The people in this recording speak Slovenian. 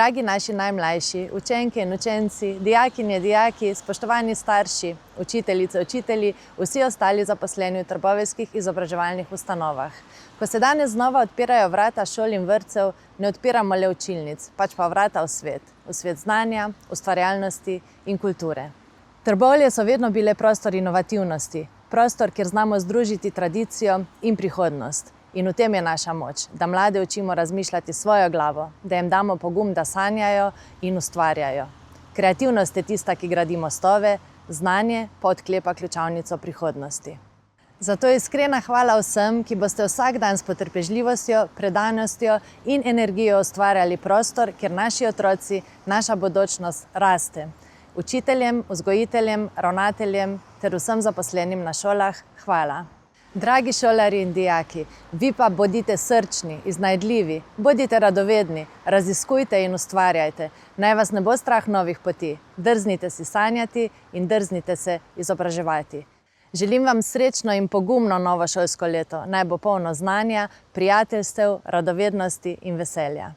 Dragi naši najmlajši, učenke in učenci, dijakinje, dijaki, spoštovani starši, učiteljice, učitelji, vsi ostali zaposleni v trboveljskih izobraževalnih ustanovah. Ko se danes znova odpirajo vrata šol in vrtcev, ne odpiramo le učilnic, pač pa vrata v svet znanja, ustvarjalnosti in kulture. Trbovlje so vedno bile prostor inovativnosti, prostor, kjer znamo združiti tradicijo in prihodnost. In v tem je naša moč, da mlade učimo razmišljati svojo glavo, da jim damo pogum, da sanjajo in ustvarjajo. Kreativnost je tista, ki gradi mostove, znanje pa odklepa ključavnico prihodnosti. Zato iskrena hvala vsem, ki boste vsak dan s potrpežljivostjo, predanostjo in energijo ustvarjali prostor, kjer naši otroci, naša bodočnost raste. Učiteljem, vzgojiteljem, ravnateljem ter vsem zaposlenim na šolah hvala. Dragi šolarji in dijaki, vi pa bodite srčni, iznajdljivi, bodite radovedni, raziskujte in ustvarjajte. Naj vas ne bo strah novih poti. Drznite si sanjati in drznite se izobraževati. Želim vam srečno in pogumno novo šolsko leto. Naj bo polno znanja, prijateljstev, radovednosti in veselja.